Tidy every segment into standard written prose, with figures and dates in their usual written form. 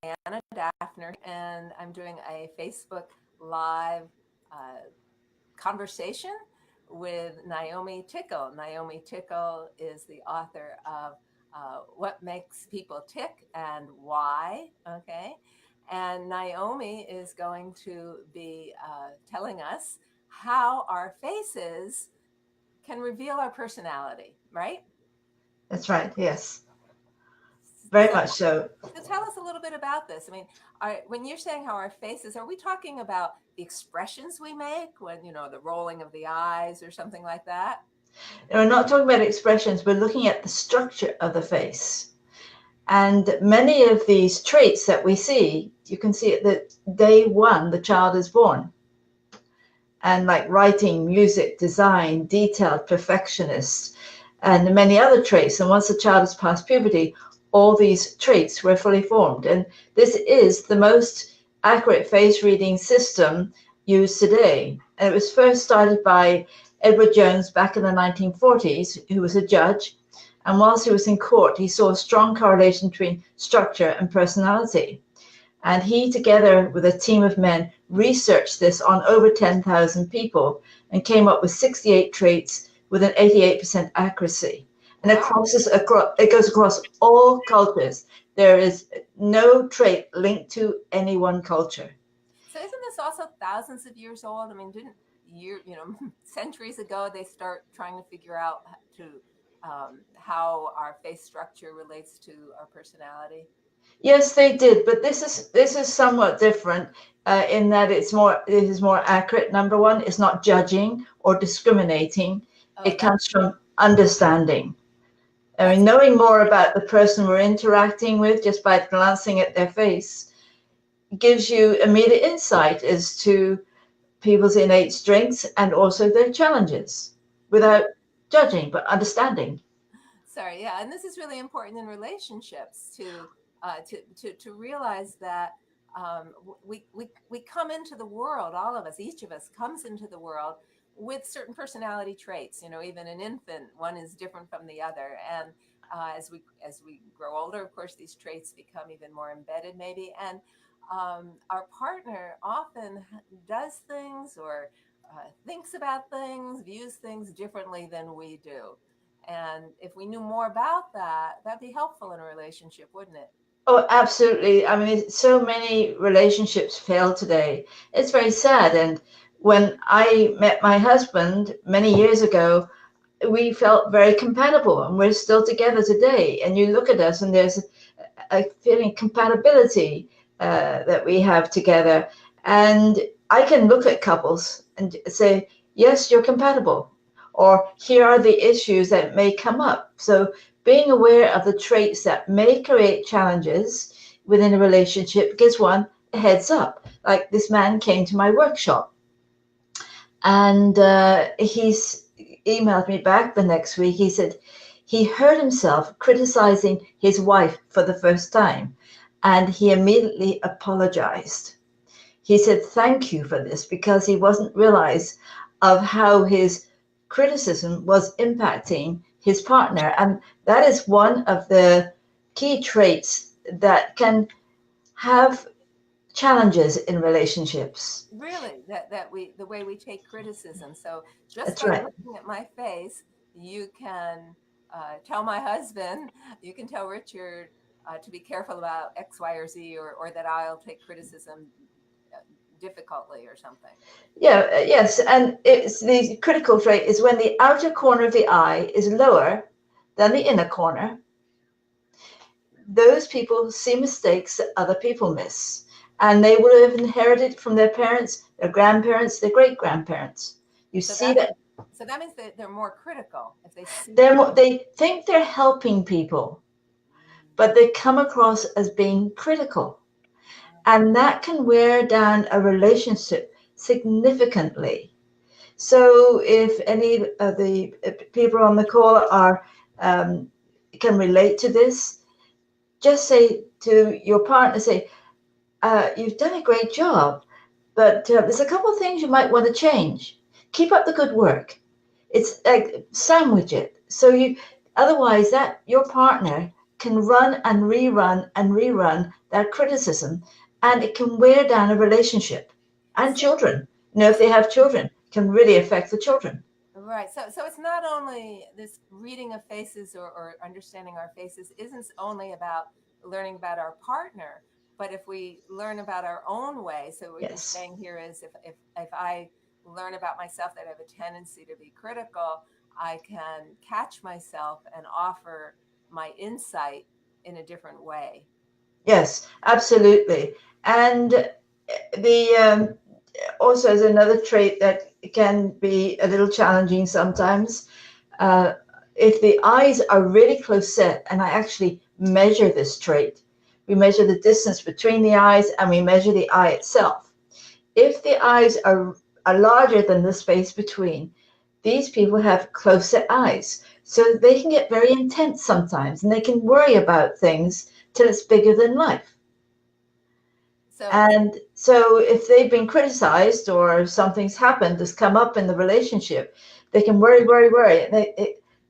Daffner, and I'm doing a Facebook Live uh, conversation with Naomi Tickle. Naomi Tickle is the author of What Makes People Tick and Why. Okay. And Naomi is going to be telling us how our faces can reveal our personality, right? That's right. Yes, very So much so. tell us a little bit about this. I mean, when you're saying how our faces, are we talking about the expressions we make when, the rolling of the eyes or something like that? And we're not talking about expressions, we're looking at the structure of the face. And many of these traits that we see, you can see it that day one, the child is born. And like writing, music, design, detailed, perfectionist, and many other traits. And once the child has passed puberty, all these traits were fully formed. And this is the most accurate face reading system used today. And it was first started by Edward Jones back in the 1940s, who was a judge. And whilst he was in court, he saw a strong correlation between structure and personality. And he, together with a team of men, researched this on over 10,000 people and came up with 68 traits with an 88% accuracy. And Wow. it goes across all cultures. There is no trait linked to any one culture. So isn't this also thousands of years old? I mean, didn't centuries ago they start trying to figure out how our face structure relates to our personality? Yes, they did, but this is somewhat different in that it is more accurate. Number one, it's not judging or discriminating. Oh, It comes from understanding. I mean, that's knowing more about the person we're interacting with just by glancing at their face gives you immediate insight as to people's innate strengths and also their challenges and without judging, but understanding. sorry, yeah, and this is really important in relationships to realize that we come into the world, all of us, each of us comes into the world with certain personality traits. Even an infant, one is different from the other, and as we grow older, of course, these traits become even more embedded, maybe, and our partner often does things or thinks about things, views things differently than we do. And if we knew more about that, that'd be helpful in a relationship, wouldn't it? Oh, absolutely. I mean, so many relationships fail today. It's very sad. And when I met my husband many years ago, we felt very compatible and we're still together today. And you look at us and there's a feeling compatibility that we have together. And I can look at couples and say, yes, you're compatible. Or here are the issues that may come up. So being aware of the traits that may create challenges within a relationship gives one a heads up. Like this man came to my workshop and he's emailed me back the next week. He said he heard himself criticizing his wife for the first time and he immediately apologized. He said thank you for this because he wasn't realized of how his criticism was impacting his partner. And that is one of the key traits that can have challenges in relationships. Really, that the way we take criticism. So just That's by right. looking at my face, you can tell my husband, you can tell Richard to be careful about X, Y, or Z, or that I'll take criticism uh, difficultly or something. Yeah, yes. And it's the critical trait is when the outer corner of the eye is lower than the inner corner. Those people see mistakes that other people miss. And they would have inherited from their parents, their grandparents, their great grandparents. You So see that that so that means that they're more critical if they see. they think they're helping people, but they come across as being critical. And that can wear down a relationship significantly. So if any of the people on the call are can relate to this, just say to your partner, say, you've done a great job, but there's a couple of things you might want to change. Keep up the good work. It's like sandwich it. So you otherwise that your partner can run and rerun that criticism, and it can wear down a relationship. And So, children, if they have children, can really affect the children. right. So it's not only this reading of faces, or understanding our faces isn't only about learning about our partner, but if we learn about our own way. So what you're Yes. saying here is, if I learn about myself that I have a tendency to be critical, I can catch myself and offer my insight in a different way. Yes, absolutely. And the also is another trait that can be a little challenging sometimes. Uh, if the eyes are really close set, and I actually measure this trait, we measure the distance between the eyes and we measure the eye itself. If the eyes are larger than the space between, these people have close set eyes. So they can get very intense sometimes and they can worry about things till it's bigger than life. So And so if they've been criticized or something's happened that's come up in the relationship, they can worry, worry, worry.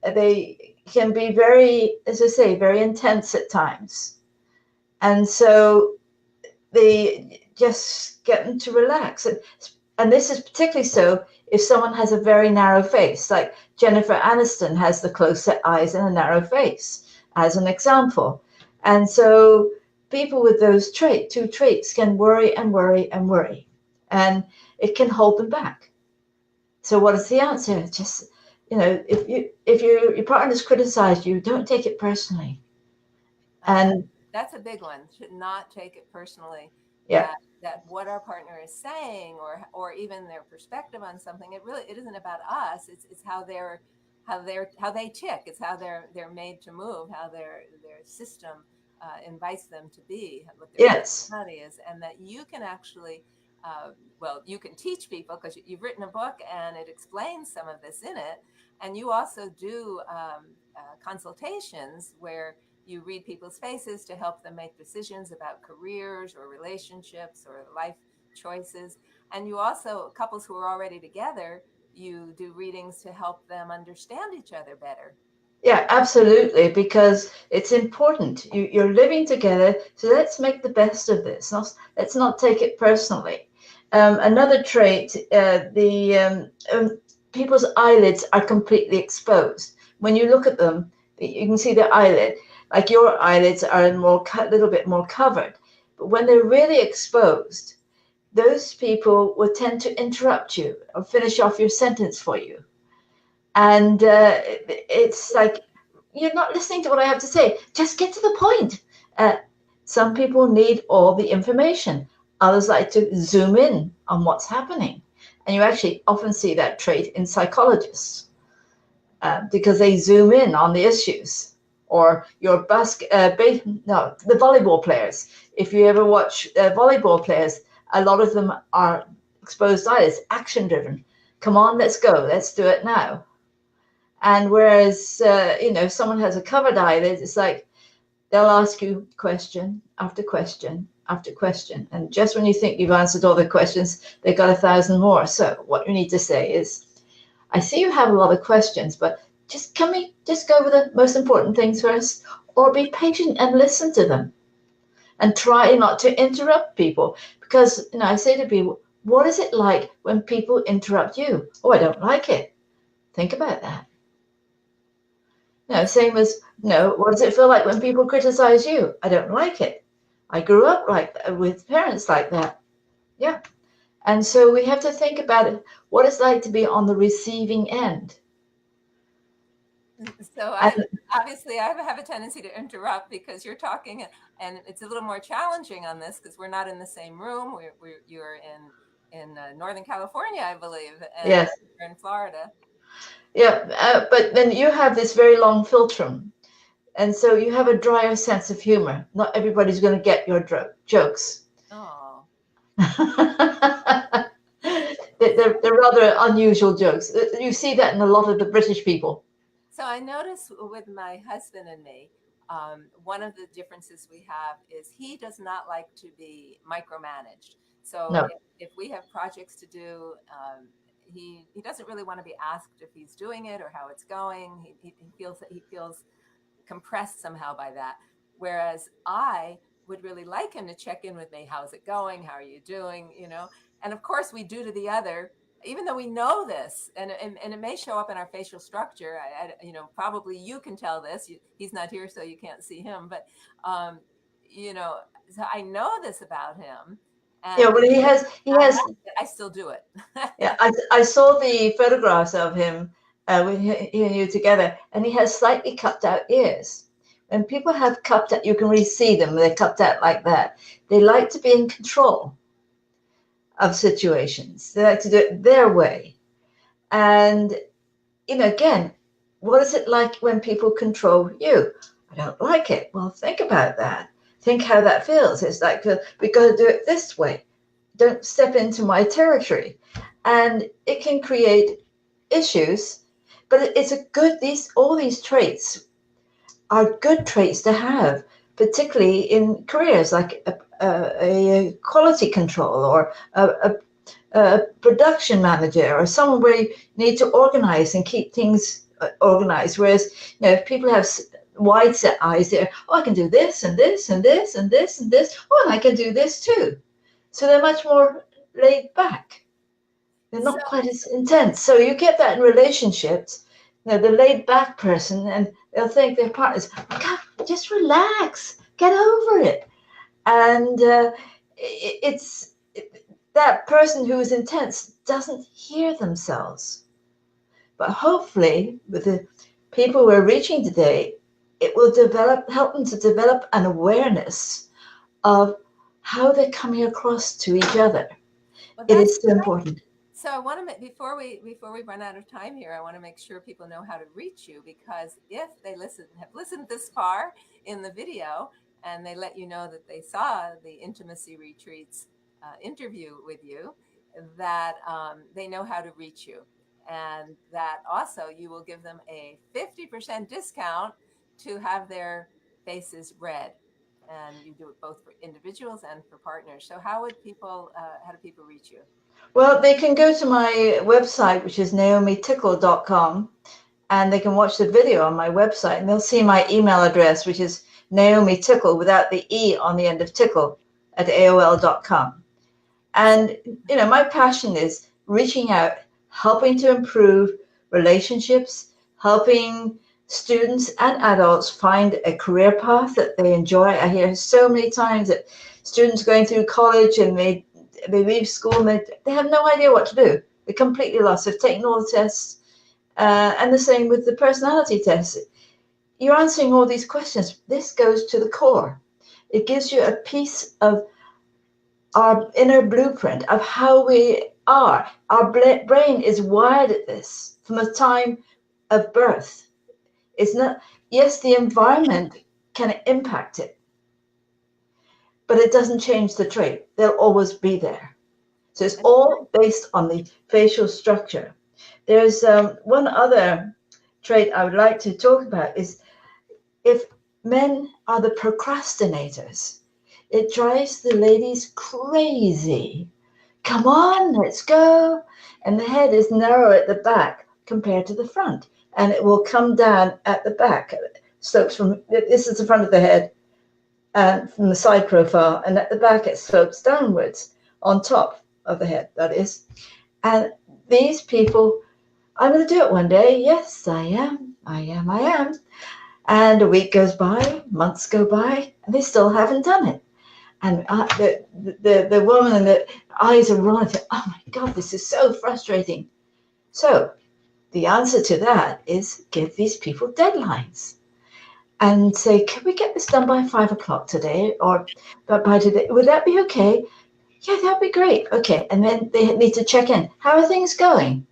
They can be very, as I say, very intense at times. And so they just get them to relax. And this is particularly so if someone has a very narrow face, like Jennifer Aniston has the close set eyes and a narrow face, as an example. And so people with those two traits can worry and worry and worry, and it can hold them back. So what is the answer? Just, if your partner's criticized you, don't take it personally. Uh, that, And that's a big one. Should not take it personally, yeah, that what our partner is saying, or even their perspective on something. It isn't about us. It's how they tick. It's how they're made to move. How their system invites them to be. What their yes, personality is, and that you can actually. Well, you can teach people because you've written a book and it explains some of this in it, and you also do consultations where you read people's faces to help them make decisions about careers or relationships or life choices. And you also, couples who are already together, you do readings to help them understand each other better. yeah, absolutely, because it's important. You're living together, so let's make the best of this. Let's not take it personally. Another trait, people's eyelids are completely exposed. When you look at them, you can see their eyelid. Like your eyelids are a little bit more covered, but when they're really exposed, those people will tend to interrupt you or finish off your sentence for you. And it's like, you're not listening to what I have to say. Just get to the point. Uh, some people need all the information. Others like to zoom in on what's happening. And you actually often see that trait in psychologists because they zoom in on the issues. Or the volleyball players. If you ever watch volleyball players, a lot of them are exposed eyelids, action driven. Come on, let's go. Let's do it now. And whereas, if someone has a covered eyelid, it's like they'll ask you question after question after question. And just when you think you've answered all the questions, they've got 1,000 more. So what you need to say is, I see you have a lot of questions, but can we just go over the most important things first? Or be patient and listen to them and try not to interrupt people. Because, I say to people, what is it like when people interrupt you? Oh, I don't like it. Think about that. Same as, what does it feel like when people criticize you? I don't like it. I grew up like that, with parents like that. Yeah. And so we have to think about it, what it's like to be on the receiving end. So And I have a tendency to interrupt because you're talking, and it's a little more challenging on this because we're not in the same room. You're in Northern California, I believe, and yes, we're in Florida. yeah. But then you have this very long filtrum. And so you have a drier sense of humor. Not everybody's going to get your jokes. Oh. They're rather unusual jokes. You see that in a lot of the British people. So I notice with my husband and me, one of the differences we have is he does not like to be micromanaged. So No. if we have projects to do, he doesn't really want to be asked if he's doing it or how it's going. He feels that he feels compressed somehow by that. Whereas I would really like him to check in with me. How's it going? How are you doing? And of course we do to the other, even though we know this, and it may show up in our facial structure. Probably you can tell this. He's not here, so you can't see him. But, um, so I know this about him. Yeah, And well, he has. I still do it. Yeah, I saw the photographs of him with he and you together, and he has slightly cupped out ears. When people have cupped out, you can really see them. They're cupped out like that. They like to be in control of situations. They like to do it their way. And again, what is it like when people control you? I don't like it. Well, think about that. Think how that feels. It's like we got to do it this way. Don't step into my territory. And it can create issues, but it's a good, all these traits are good traits to have, particularly in careers like a quality control or a production manager or someone where you need to organize and keep things organized. Whereas, if people have wide set eyes, they're, I can do this and this and this and this and this. Oh, and I can do this too. So they're much more laid back. They're not quite as intense. So you get that in relationships, the laid back person, and they'll think their partners, God, just relax, get over it. And it's that person who is intense doesn't hear themselves. But hopefully, with the people we're reaching today, it will help them to develop an awareness of how they're coming across to each other. Well, It is so important. So I want to make, before we run out of time here, I want to make sure people know how to reach you, because if they have listened this far in the video and they let you know that they saw the Intimacy Retreats interview with you, that they know how to reach you, and that also you will give them a 50% discount to have their faces read. And you do it both for individuals and for partners. So how do people reach you? Well, they can go to my website, which is naomitickle.com, and they can watch the video on my website, and they'll see my email address, which is naomitickle without the E on the end of tickle at AOL.com. And, my passion is reaching out, helping to improve relationships, helping students and adults find a career path that they enjoy. I hear so many times that students going through college and they leave school and they have no idea what to do. They're completely lost. They've taken all the tests. And the same with the personality tests. You're answering all these questions. This goes to the core. It gives you a piece of our inner blueprint of how we are. Our brain is wired at this from the time of birth. It's not, yes, the environment can impact it, but it doesn't change the trait. They'll always be there. So it's all based on the facial structure. There's one other trait I would like to talk about is if men are the procrastinators, it drives the ladies crazy. Come on, let's go. And the head is narrow at the back compared to the front. And it will come down at the back. Slopes this is the front of the head, and from the side profile. And at the back, it slopes downwards on top of the head, that is. And these people, I'm going to do it one day. Yes, I am. And a week goes by, months go by, and they still haven't done it. And the woman and the eyes are rolling. Oh my God, this is so frustrating. So the answer to that is give these people deadlines and say, can we get this done by 5 o'clock today? Or by today, would that be okay? Yeah, that'd be great. Okay. And then they need to check in. How are things going?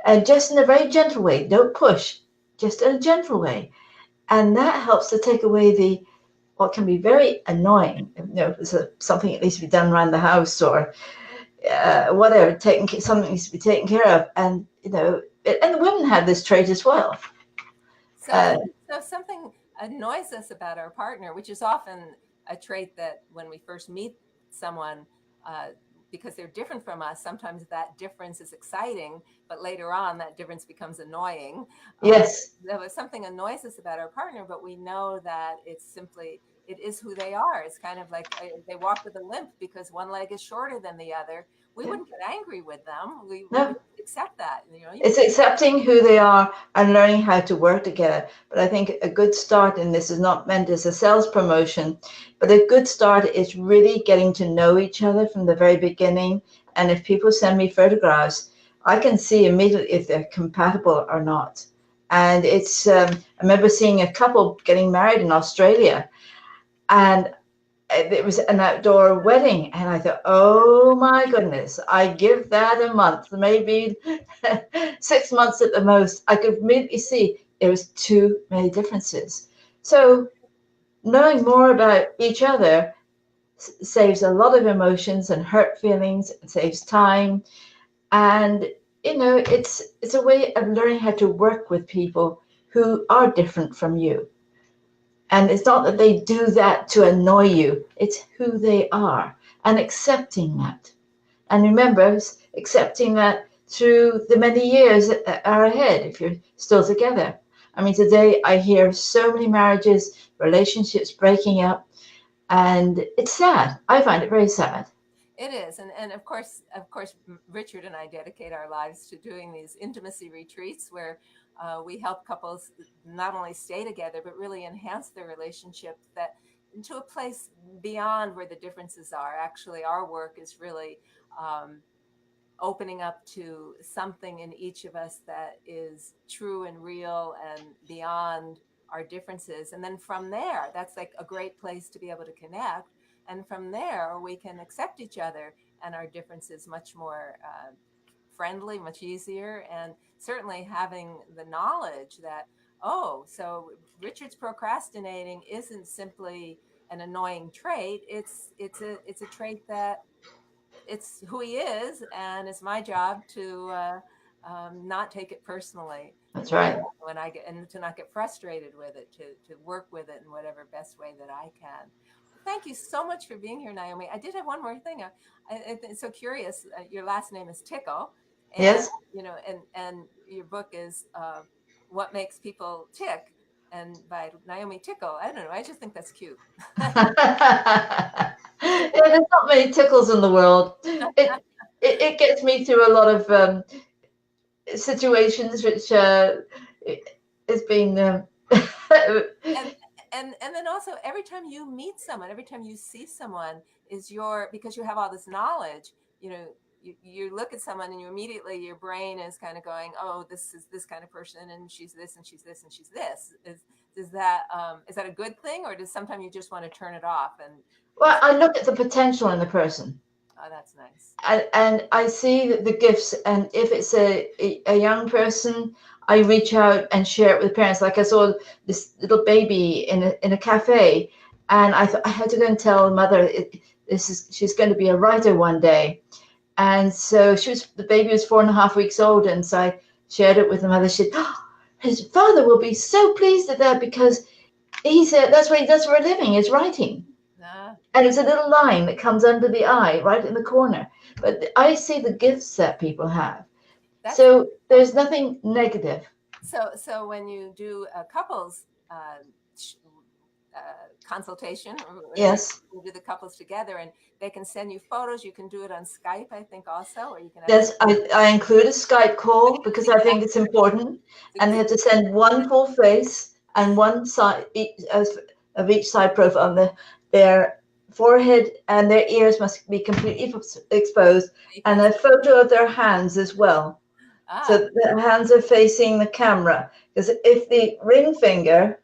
And just in a very gentle way. Don't push, just in a gentle way. And that helps to take away what can be very annoying. There's something that needs to be done around the house or whatever, something needs to be taken care of. And, and the women have this trait as well. So something annoys us about our partner, which is often a trait that when we first meet someone, because they're different from us, sometimes that difference is exciting, but later on that difference becomes annoying. Yes. There was something annoys us about our partner, but we know that it's simply, it is who they are. It's kind of like they walk with a limp because one leg is shorter than the other. We Yeah. wouldn't get angry with them. We No, would accept that. it's accepting who they are and learning how to work together. But I think a good start, and this is not meant as a sales promotion, but a good start is really getting to know each other from the very beginning. And if people send me photographs, I can see immediately if they're compatible or not. And I remember seeing a couple getting married in Australia, and it was an outdoor wedding, and I thought, oh my goodness, I give that a month, maybe 6 months at the most. I could immediately see there was too many differences. So knowing more about each other saves a lot of emotions and hurt feelings. It saves time, and it's a way of learning how to work with people who are different from you. And it's not that they do that to annoy you, it's who they are, and accepting that. And remember, accepting that through the many years that are ahead if you're still together. I mean, today I hear so many marriages, relationships breaking up, and it's sad. I find it very sad. It is, and of course, Richard and I dedicate our lives to doing these intimacy retreats where we help couples not only stay together but really enhance their relationship that to a place beyond where the differences are. Actually, our work is really um, opening up to something in each of us that is true and real and beyond our differences. And then from there, that's like a great place to be able to connect. And from there, we can accept each other and our differences much more friendly, much easier. And certainly having the knowledge that, oh, so Richard's procrastinating isn't simply an annoying trait. It's a trait that it's who he is, and it's my job to not take it personally That's right. when I get, and to not get frustrated with it, to work with it in whatever best way that I can. Well, thank you so much for being here, Naomi. I did have one more thing. It's so curious. Your last name is Tickle, and Yes. and your book is What Makes People Tick, and by Naomi Tickle. I don't know. I just think that's cute. Yeah, there's not many tickles in the world. It gets me through a lot of situations which has been and and then also every time you meet someone, every time you see someone, is your, because you have all this knowledge, you look at someone and you immediately, your brain is kind of going, oh, this is this kind of person, and she's this and she's this and she's this. Is that a good thing, or does sometimes you just want to turn it off and well, just, I look at the potential in the person, oh, that's nice. and I see the gifts. And if it's a young person, I reach out and share it with parents. Like I saw this little baby in a cafe, and I thought I had to go and tell the mother she's going to be a writer one day. And so the baby was 4.5 weeks old, and so I shared it with the mother. She said, oh, his father will be so pleased at that because he said that's what he does for a living, is writing. Ah, And it's a little line that comes under the eye, right in the corner. But I see the gifts that people have. that's So there's nothing negative. so when you do a couples consultation, or Yes. you do the couples together, and they can send you photos. You can do it on Skype, I think, also, or you can actually. Yes, I include a Skype call because I think it's important. And they have to send one full face and one side of each side profile. Their forehead and their ears must be completely exposed, and a photo of their hands as well. So Ah, the hands are facing the camera. Because if the ring finger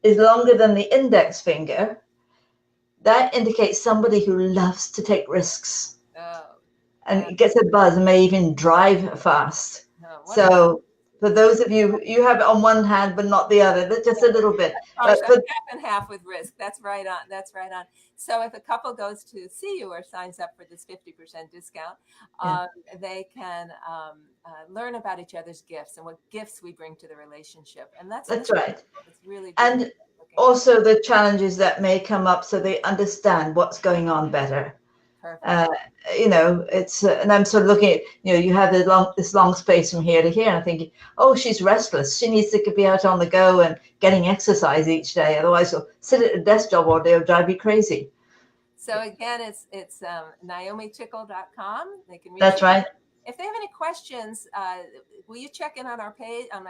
is longer than the index finger, that indicates somebody who loves to take risks oh, that, and gets a buzz and may even drive fast. oh, wonderful. So for those of you, you have it on one hand but not the other, just a little bit. Oh, But so for half and half with risk. That's right on. That's right on. So if a couple goes to see you or signs up for this 50% discount, yeah, they can learn about each other's gifts and what gifts we bring to the relationship. And that's that's just, right. it's really beautiful And looking at. also the challenges that may come up so they understand what's going on better. Perfect. It's and I'm sort of looking at, you have this long space from here to here, and I'm thinking, oh, she's restless. She needs to be out on the go and getting exercise each day. Otherwise, she'll sit at a desk job all day. It'll drive me crazy. So again, it's NaomiTickle.com. They can reach That's you. right. If they have any questions, will you check in on my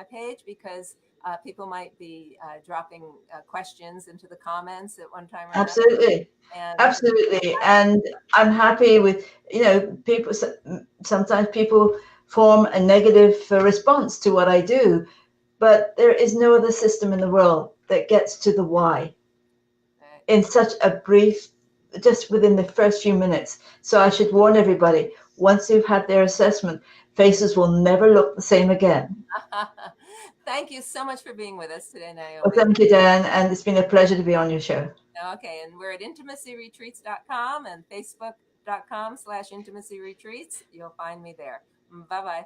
page, because people might be dropping questions into the comments at one time or another. Absolutely. And Absolutely. And I'm happy with, people, sometimes people form a negative response to what I do, but there is no other system in the world that gets to the why in such a brief, just within the first few minutes. So I should warn everybody, once you've had their assessment, faces will never look the same again. Thank you so much for being with us today, Naomi. Well, thank you, Dan, and it's been a pleasure to be on your show. Okay, and we're at intimacyretreats.com and facebook.com/intimacyretreats. You'll find me there. Bye-bye.